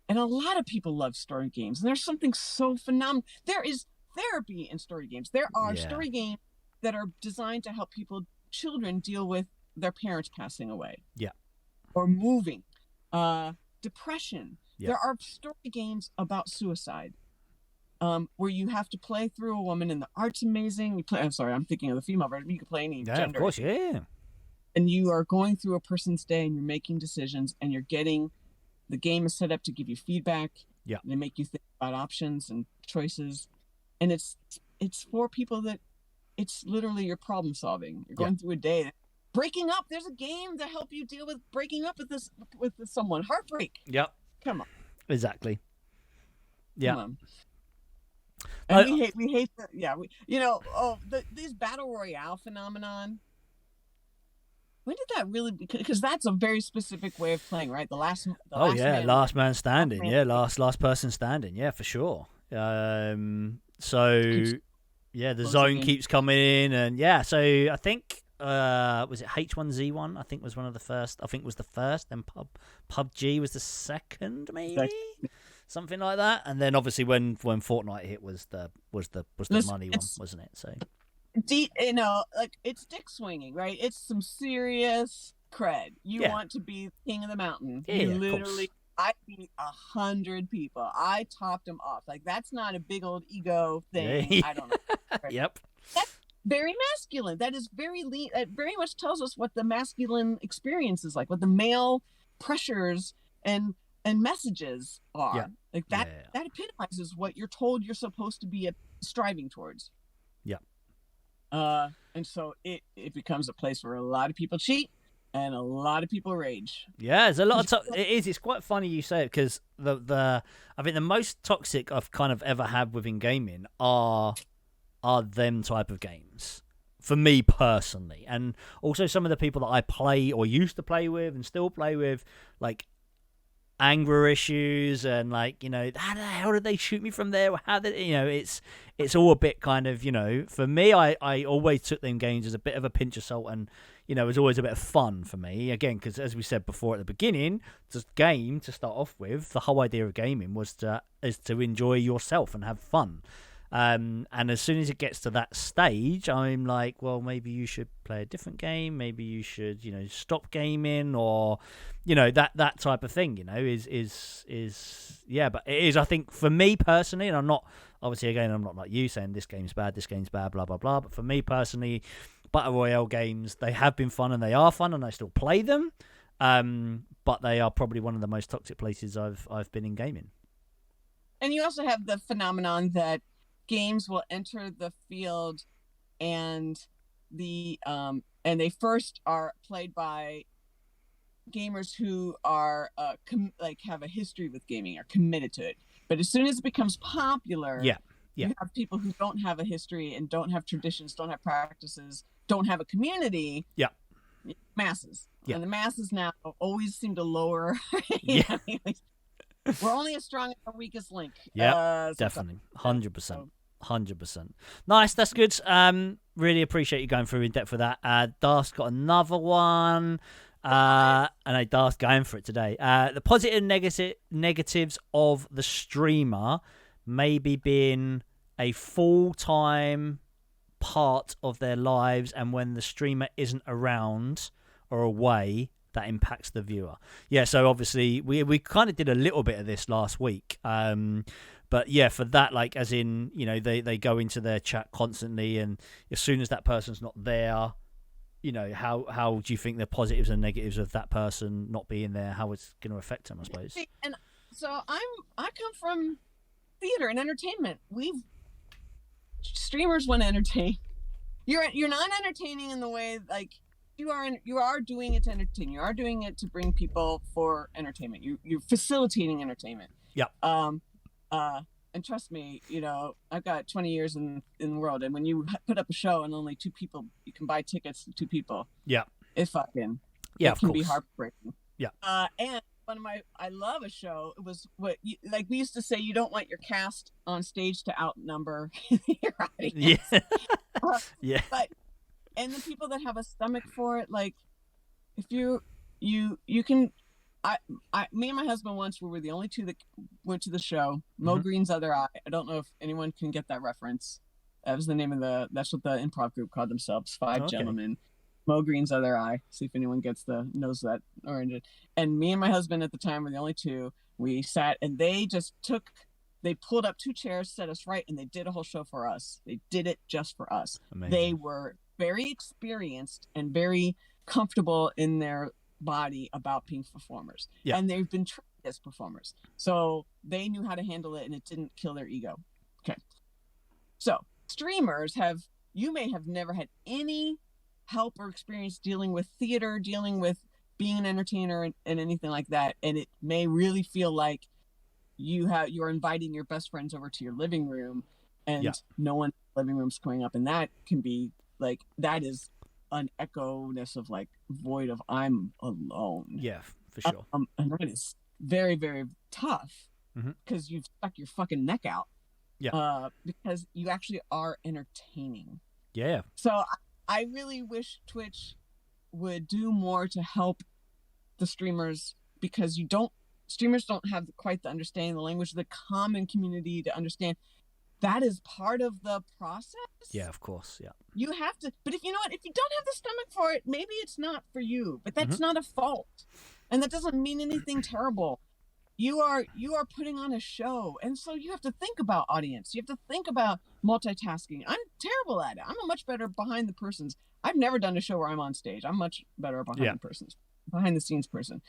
And a lot of people love story games. And there's something so phenomenal. There is therapy in story games. There are story games that are designed to help children deal with their parents passing away. Yeah. Or moving. Depression. Yeah. There are story games about suicide. Where you have to play through a woman and the art's amazing. I'm sorry, I'm thinking of the female version. You can play any gender. Of course, yeah. And you are going through a person's day and you're making decisions and you're getting, the game is set up to give you feedback. Yeah. And make you think about options and choices. And it's for people that it's literally your problem solving. You're going through a day. Breaking up. There's a game to help you deal with breaking up with someone. Heartbreak. Yep. Come on. Exactly. Yeah. Come on. And we hate that. These battle royale phenomenon. When did that really? Because that's a very specific way of playing, right? Last man standing. Yeah, last person standing. Yeah, for sure. The zone keeps coming in, and so I think was it H1Z1? I think was one of the first. I think was the first. Then PUBG was the second, maybe. Something like that, and then obviously when Fortnite hit was the money one, wasn't it? So, it's dick swinging, right? It's some serious cred. You want to be king of the mountain. Yeah, you literally. I beat 100 people. I topped them off. Like that's not a big old ego thing. Yeah. I don't know. Yep. That's very masculine. That is very lean. That very much tells us what the masculine experience is like, what the male pressures and messages are. Yeah. Like that epitomizes what you're told you're supposed to be striving towards. Yeah. And so it becomes a place where a lot of people cheat and a lot of people rage. Yeah, there's a lot of it's quite funny you say it, because I think the most toxic I've kind of ever had within gaming are them type of games. For me personally, and also some of the people that I play or used to play with and still play with, like anger issues and like, how the hell did they shoot me from there? How did it's all a bit kind of, for me, I always took them games as a bit of a pinch of salt, and it was always a bit of fun for me, again, because as we said before at the beginning, the game to start off with, the whole idea of gaming is to enjoy yourself and have fun. And as soon as it gets to that stage, I'm like, well, maybe you should play a different game. Maybe you should, stop gaming, or, that type of thing, is but it is, I think, for me personally, and I'm not, obviously, again, I'm not like you saying this game's bad, blah, blah, blah. But for me personally, Battle Royale games, they have been fun and they are fun and I still play them. But they are probably one of the most toxic places I've been in gaming. And you also have the phenomenon that games will enter the field and they first are played by gamers who are have a history with gaming, are committed to it. But as soon as it becomes popular, you have people who don't have a history and don't have traditions, don't have practices, don't have a community. Masses. And the masses now always seem to lower. We're only as strong as our weakest link. Definitely. 100%. Nice, that's good. Really appreciate you going through in depth with that. Darth's got another one. And Darth's going for it today. The positive and negatives of the streamer maybe being a full-time part of their lives, and when the streamer isn't around or away, that impacts the viewer. So obviously we kind of did a little bit of this last week. But for that, like, as in, they go into their chat constantly, and as soon as that person's not there, how do you think the positives and negatives of that person not being there, how it's going to affect them, I suppose? And so I come from theater and entertainment. Streamers want to entertain. You're not entertaining in the way like you are doing it to entertain. You are doing it to bring people for entertainment. You're facilitating entertainment. And trust me, I've got 20 years in the world, and when you put up a show and only 2 people, you can buy tickets to 2 people. It can of course. be heartbreaking. I love a show. It was like we used to say, you don't want your cast on stage to outnumber your audience. Yeah. Yeah. But and the people that have a stomach for it, like if you can, me and my husband once, we were the only two that went to the show. Mo Green's Other Eye. I don't know if anyone can get that reference. That was the name of that's what the improv group called themselves. Five gentlemen. Mo Green's Other Eye. See if anyone knows that orange. And me and my husband at the time were the only two. We sat and they pulled up 2 chairs, set us right, and they did a whole show for us. They did it just for us. Amazing. They were very experienced and very comfortable in their body about being performers. Yeah. And they've been trained as performers. So they knew how to handle it and it didn't kill their ego. Okay. So streamers you may have never had any help or experience dealing with theater, dealing with being an entertainer and anything like that. And it may really feel like you're inviting your best friends over to your living room and no one in the living room's coming up. And that can be like, that is an echo-ness of like void of I'm alone. Yeah, for sure. And that is very, very tough because you've stuck your fucking neck out. Yeah. Because you actually are entertaining. Yeah. So I really wish Twitch would do more to help the streamers, because streamers don't have quite the understanding, the language, the common community to understand. That is part of the process. Yeah, of course. Yeah. You have to, but if you don't have the stomach for it, maybe it's not for you, but that's not a fault. And that doesn't mean anything terrible. You are putting on a show. And so you have to think about audience. You have to think about multitasking. I'm terrible at it. I'm a much better behind the persons. I've never done a show where I'm on stage. I'm much better behind the scenes person.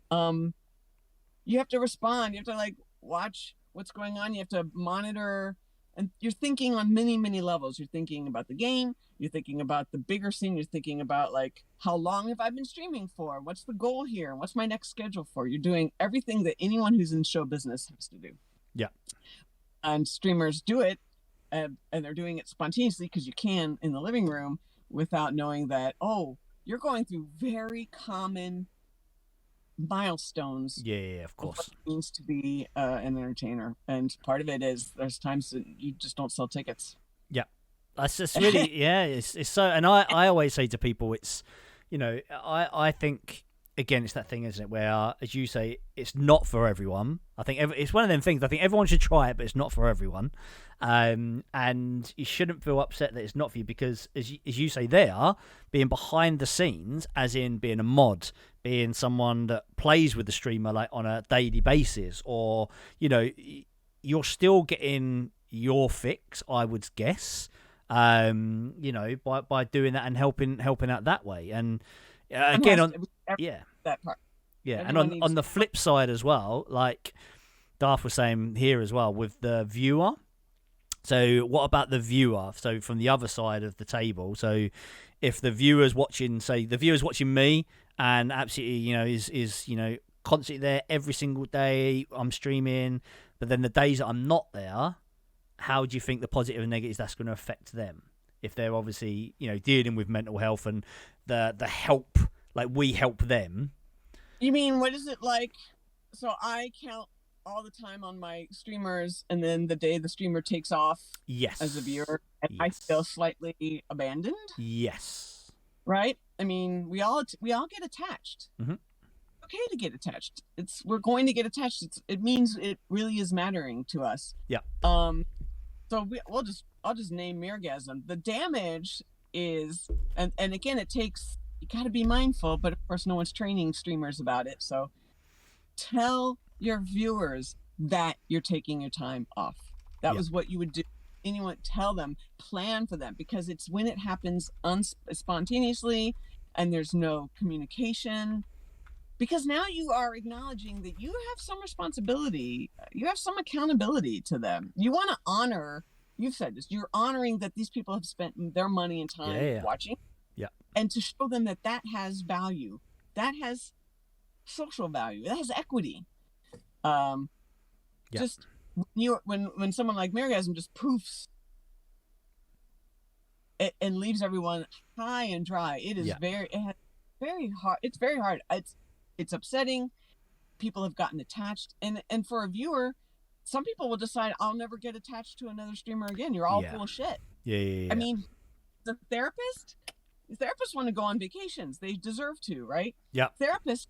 You have to respond. You have to like watch what's going on. You have to monitor, and you're thinking on many, many levels. You're thinking about the game. You're thinking about the bigger scene. You're thinking about like, how long have I been streaming for? What's the goal here? What's my next schedule for? You're doing everything that anyone who's in show business has to do. Yeah. And streamers do it, and they're doing it spontaneously because you can in the living room without knowing that, you're going through very common milestones. Yeah, of course. Of what it means to be an entertainer. And part of it is there's times that you just don't sell tickets. Yeah. That's just really, it's so, and I always say to people, it's, I think, again, it's that thing, isn't it, where, as you say, it's not for everyone. I think it's one of them things, I think everyone should try it, but it's not for everyone. And you shouldn't feel upset that it's not for you, because, as you say there, being behind the scenes, as in being a mod, being someone that plays with the streamer like on a daily basis, or, you're still getting your fix, I would guess, by doing that and helping out that way. And again, that part. Yeah, everyone, and on the flip side as well, like Darth was saying here as well, with the viewer. So what about the viewer? So from the other side of the table. So if the viewer's watching, say the viewer's watching me and absolutely, is constantly there every single day, I'm streaming, but then the days that I'm not there, how do you think the positive and negatives that's going to affect them? If they're obviously, dealing with mental health and the help, like we help them. You mean, what is it like? So I count all the time on my streamers, and then the day the streamer takes off as a viewer, and I feel slightly abandoned. Yes. Right? I mean, we all get attached. Mm-hmm. Okay to get attached. We're going to get attached. It means it really is mattering to us. Yeah. So I'll just name Mirgasm. The damage is, and again, you got to be mindful, but of course no one's training streamers about it. So tell your viewers that you're taking your time off. That was what you would do. Anyone, tell them, plan for them, because it's when it happens spontaneously and there's no communication. Because now you are acknowledging that you have some responsibility, you have some accountability to them. You want to honor, you've said this, you're honoring that these people have spent their money and time watching. Yeah. And to show them that has value, that has social value, that has equity. Just when someone like Mirgasm just poofs and leaves everyone high and dry, it is very hard. It's very hard. It's upsetting. people have gotten attached, and for a viewer, some people will decide, I'll never get attached to another streamer again. You're all full of shit. Yeah. I mean, the therapists want to go on vacations. They deserve to, right? Yeah. Therapists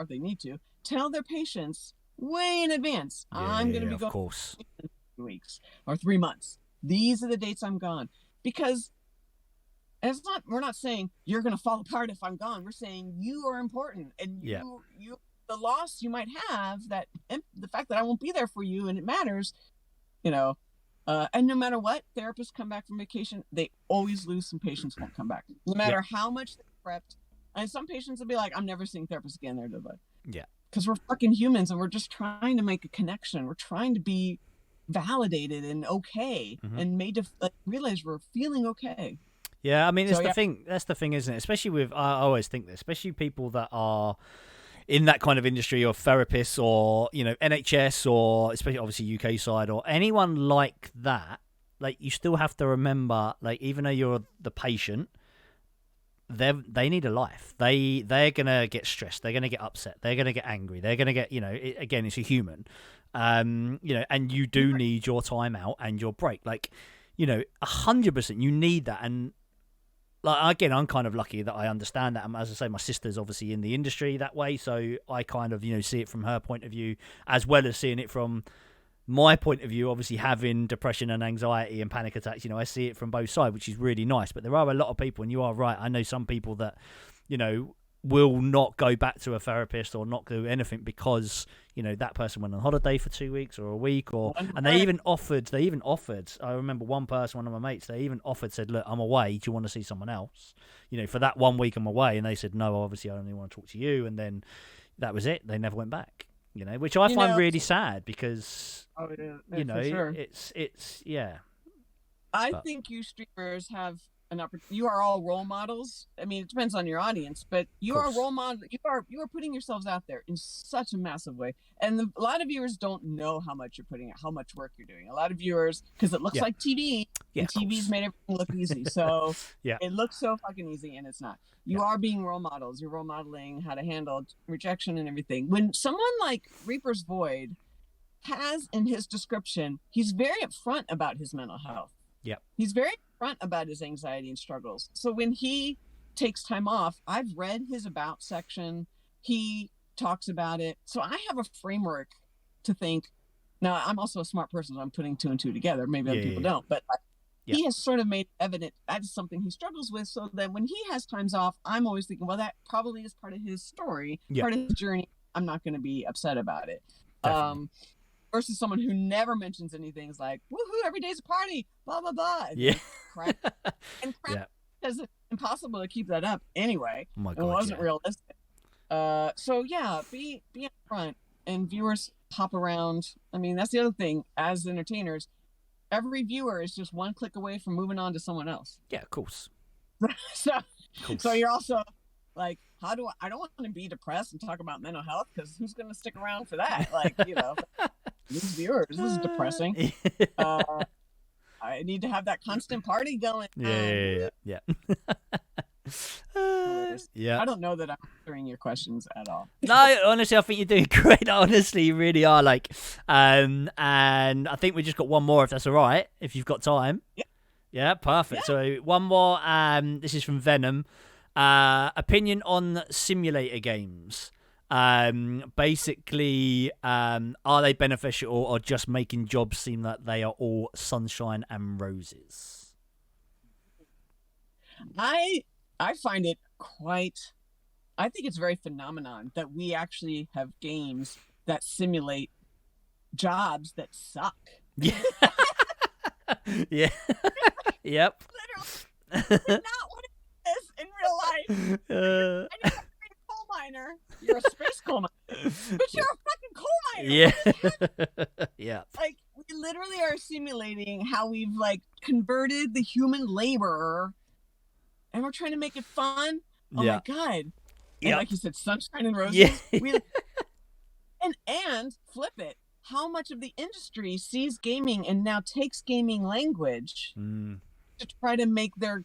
they need to tell their patients way in advance. I'm going to be going, of course, in 2 weeks or 3 months. These are the dates I'm gone, because we're not saying you're going to fall apart if I'm gone. We're saying you are important, and the loss you might have, that the fact that I won't be there for you, and it matters, and no matter what, therapists come back from vacation, they always lose some patients won't come back, no matter how much they prepped. And some patients will be like, I'm never seeing therapists again. They're like, because we're fucking humans, and we're just trying to make a connection. We're trying to be validated and okay, and made to realize we're feeling okay. Yeah, I mean, it's the thing. That's the thing, isn't it? Especially with, I always think this, especially people that are in that kind of industry, or therapists, or NHS, or especially obviously UK side, or anyone like that. Like, you still have to remember, like, even though you're the patient, they need a life. They're gonna get stressed. They're gonna get upset. They're gonna get angry. They're gonna get again, it's a human. And you do need your time out and your break. Like, 100%, you need that. And like, again, I'm kind of lucky that I understand that. As I say, my sister's obviously in the industry that way, so I kind of see it from her point of view, as well as seeing it from my point of view. Obviously, having depression and anxiety and panic attacks, I see it from both sides, which is really nice. But there are a lot of people, and you are right, I know some people that will not go back to a therapist or not do anything because that person went on holiday for 2 weeks or a week, and they even offered. I remember one person, one of my mates, they even offered, said, "Look, I'm away. Do you want to see someone else? For that 1 week I'm away." And they said, "No, obviously I only want to talk to you." And then that was it. They never went back. Which I find really sad, because for sure. it's I think you streamers have an opportunity. You are all role models. I mean, it depends on your audience, but you are role model. You are putting yourselves out there in such a massive way, and a lot of viewers don't know how much you're putting out, how much work you're doing. A lot of viewers, because it looks like TV, and TV's made everything look easy. So it looks so fucking easy, and it's not. You are being role models. You're role modeling how to handle rejection and everything. When someone like Reaper's Void has in his description, he's very upfront about his mental health. Yep. He's very upfront about his anxiety and struggles. So when he takes time off, I've read his about section. He talks about it. So I have a framework to think. Now, I'm also a smart person, so I'm putting 2 and 2 together. Maybe other people don't. But he has sort of made evident that is something he struggles with, so that when he has times off, I'm always thinking, well, that probably is part of his story, part of his journey. I'm not going to be upset about it. Versus someone who never mentions anything, is like, woohoo, every day's a party, blah, blah, blah. And crap. Because it's impossible to keep that up anyway. Oh my God, it wasn't realistic. So yeah, be upfront, and viewers hop around. I mean, that's the other thing. As entertainers, every viewer is just one click away from moving on to someone else. Yeah, of course. So you're also like, I don't want to be depressed and talk about mental health, because who's going to stick around for that? Like, these viewers, this is depressing. I need to have that constant party going. Yeah. I don't know that I'm answering your questions at all. No, honestly, I think you're doing great. Honestly, you really are. Like, and I think we just got one more, if that's all right, if you've got time. Yeah, perfect. So one more. This is from Venom. Opinion on simulator games. Basically, are they beneficial, or just making jobs seem like they are all sunshine and roses? I find it quite. I think it's very phenomenon that we actually have games that simulate jobs that suck. Yeah. Yeah. Yep. Literally, not what it is in real life. I need to be a coal miner. You're a space coal miner, but you're a fucking coal miner. Yeah. Yeah. Like, we literally are simulating how we've converted the human laborer, and we're trying to make it fun. Oh my God. And like you said, sunshine and roses. Yeah. And flip it. How much of the industry sees gaming and now takes gaming language to try to make their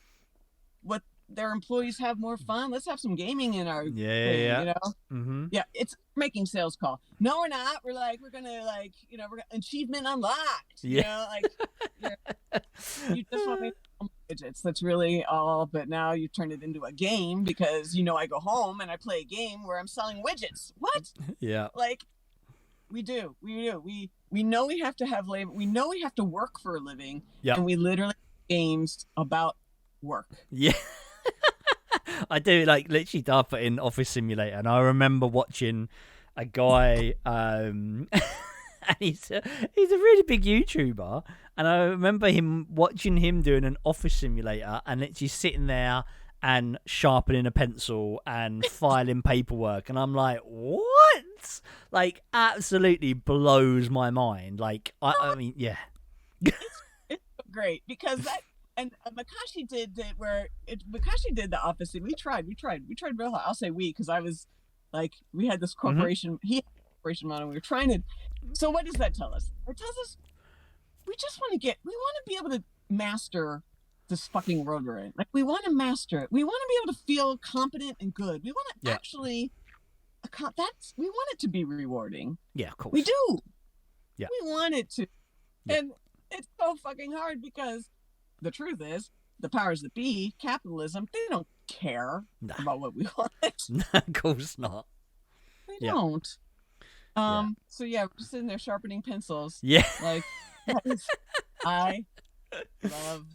what their employees have more fun. Let's have some gaming in our thing, yeah. you know? Mm-hmm. Yeah, it's making sales call. No, we're not. We're gonna we're gonna achievement unlocked. You know, you just want me widgets. That's really all. But now you turn it into a game because I go home and I play a game where I'm selling widgets. What? Yeah. Like we do. We know we have to have labor. We know we have to work for a living. Yeah. And we literally games about work. Yeah. I do, like, literally I put in Office Simulator, and I remember watching a guy, and he's a really big YouTuber, and I remember watching him doing an Office Simulator and literally sitting there and sharpening a pencil and filing paperwork, and I'm like, what? Like, absolutely blows my mind. Like, I mean, yeah. It's great because that. And Makashi did it where Makashi did the opposite. We tried real hard. I'll say we, because I was like, we had this corporation, he had a corporation model. We were trying to. So what does that tell us? It tells us we want to be able to master this fucking world we're in. Like, we want to master it. We want to be able to feel competent and good. We want to actually, we want it to be rewarding. Yeah, of course. We do. Yeah. We want it to. Yeah. And it's so fucking hard because the truth is, the powers that be, capitalism, they don't care about what we want. No, of course not. They don't. So yeah, we're just sitting there sharpening pencils. Yeah. Like, I love.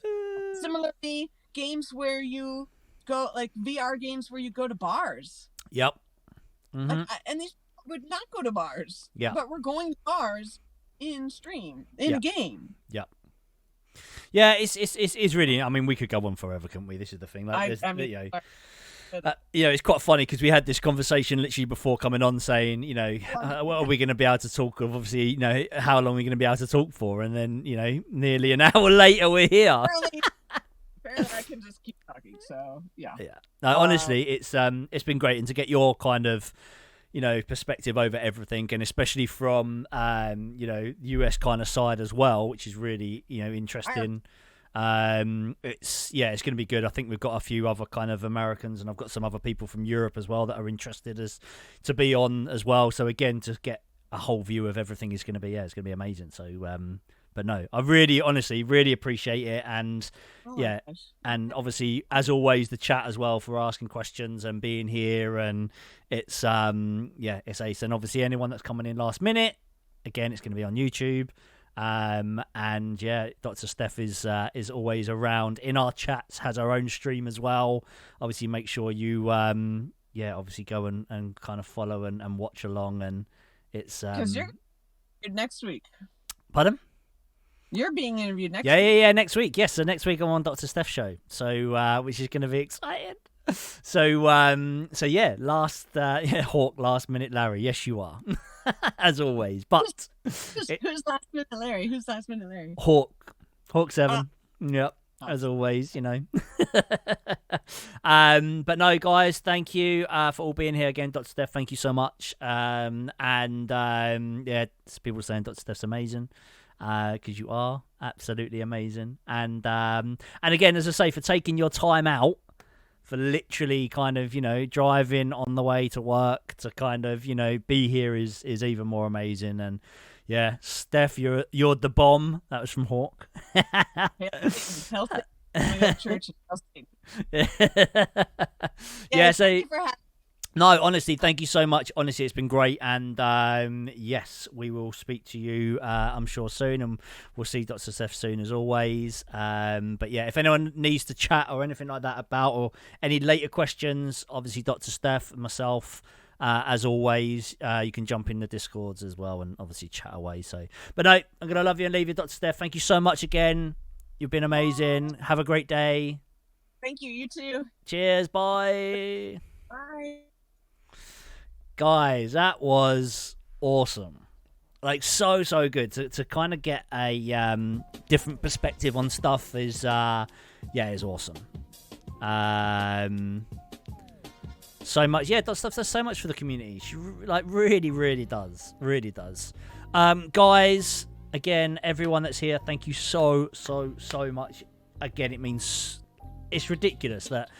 Similarly, games where you go, like VR games where you go to bars. Yep. Mm-hmm. And these would not go to bars. Yeah. But we're going to bars in game. Yep. Yeah, it's really. I mean, we could go on forever, couldn't we? This is the thing. Like, it's quite funny because we had this conversation literally before coming on, saying, what are we going to be able to talk of? Obviously, how long are we going to be able to talk for? And then, nearly an hour later, we're here. Apparently, I can just keep talking. So yeah. No, honestly, it's been great, and to get your kind of perspective over everything, and especially from US kind of side as well, which is really interesting. It's going to be good. I think we've got a few other kind of Americans, and I've got some other people from Europe as well that are interested as to be on as well. So again, to get a whole view of everything is going to be it's going to be amazing. So but no, I really, honestly, really appreciate it, and and obviously, as always, the chat as well for asking questions and being here, and it's it's ace. And obviously, anyone that's coming in last minute, again, it's going to be on YouTube, and DrSteph is always around in our chats, has our own stream as well. Obviously, make sure you obviously go and kind of follow and watch along, and it's because you're next week. Pardon? You're being interviewed next week. Yeah, next week. Yes, so next week I'm on DrSteph show. So, which is going to be exciting. So, Hawk, last minute Larry. Yes, you are. As always. But who's last minute Larry? Hawk 7. Yep. As always, but no, guys, thank you for all being here again. DrSteph, thank you so much. People saying DrSteph's amazing. Because you are absolutely amazing, and again, as I say, for taking your time out, for literally kind of driving on the way to work to kind of be here is even more amazing. And yeah, Steph, you're the bomb. That was from Hawk. Church. So. No, honestly, thank you so much. Honestly, it's been great. And yes, we will speak to you, I'm sure, soon. And we'll see DrSteph soon, as always. But yeah, if anyone needs to chat or anything like that about, or any later questions, obviously DrSteph and myself, as always, you can jump in the Discords as well and obviously chat away. So, but no, I'm going to love you and leave you, DrSteph. Thank you so much again. You've been amazing. Have a great day. Thank you. You too. Cheers. Bye. Bye. Guys, that was awesome. Like, so good to kind of get a different perspective on stuff is awesome. So much, DrSteph does so much for the community. She really does. Guys, again, everyone that's here, thank you so much. Again, it means it's ridiculous that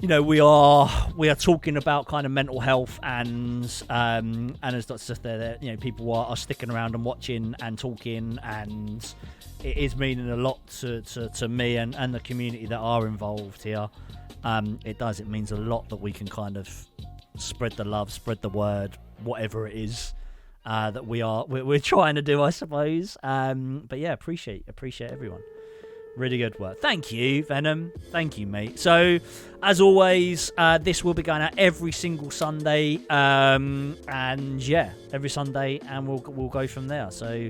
we are talking about kind of mental health, and as Dr. Steph there, people are sticking around and watching and talking, and it is meaning a lot to me and the community that are involved here. It means a lot that we can kind of spread the love, spread the word, whatever it is that we're trying to do, I suppose. But yeah, appreciate everyone. Really good work. Thank you, Venom. Thank you, mate. So, as always, this will be going out every single Sunday, and yeah, every Sunday, and we'll go from there. So,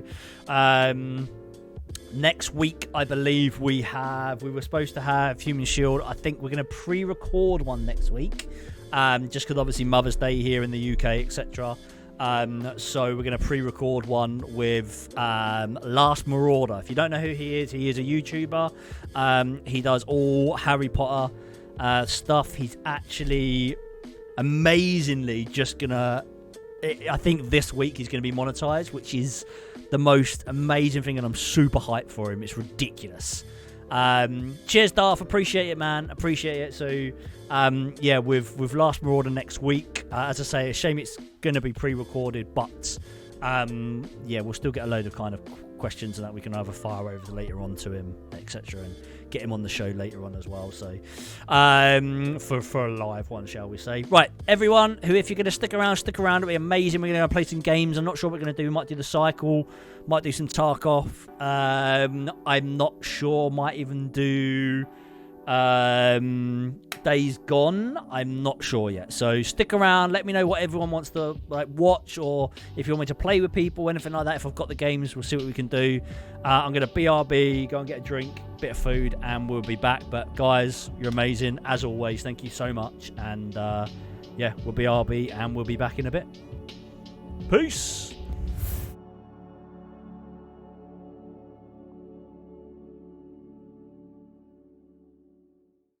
next week, I believe we were supposed to have Human Shield. I think we're going to pre-record one next week, just because obviously Mother's Day here in the UK, etc. So we're going to pre-record one with Last Marauder. If you don't know who he is a YouTuber. He does all Harry Potter stuff. He's actually amazingly just gonna, I think this week he's going to be monetized, which is the most amazing thing, and I'm super hyped for him. It's ridiculous. Cheers, Darth. Appreciate it, man. Appreciate it. So yeah, with Last Marauder next week. As I say, a shame it's going to be pre-recorded, but yeah, we'll still get a load of kind of questions and that we can either fire over later on to him, etc., and get him on the show later on as well. So for a live one, shall we say. Right, everyone who, if you're going to stick around, it'll be amazing. We're going to play some games. I'm not sure what we're going to do. We might do the cycle, might do some Tarkov. I'm not sure, might even do Days Gone. I'm not sure yet, so stick around. Let me know what everyone wants to watch, or if you want me to play with people, anything like that. If I've got the games, we'll see what we can do. I'm gonna BRB, go and get a drink, bit of food, and we'll be back. But guys, you're amazing as always. Thank you so much, and yeah, we'll BRB and we'll be back in a bit. Peace.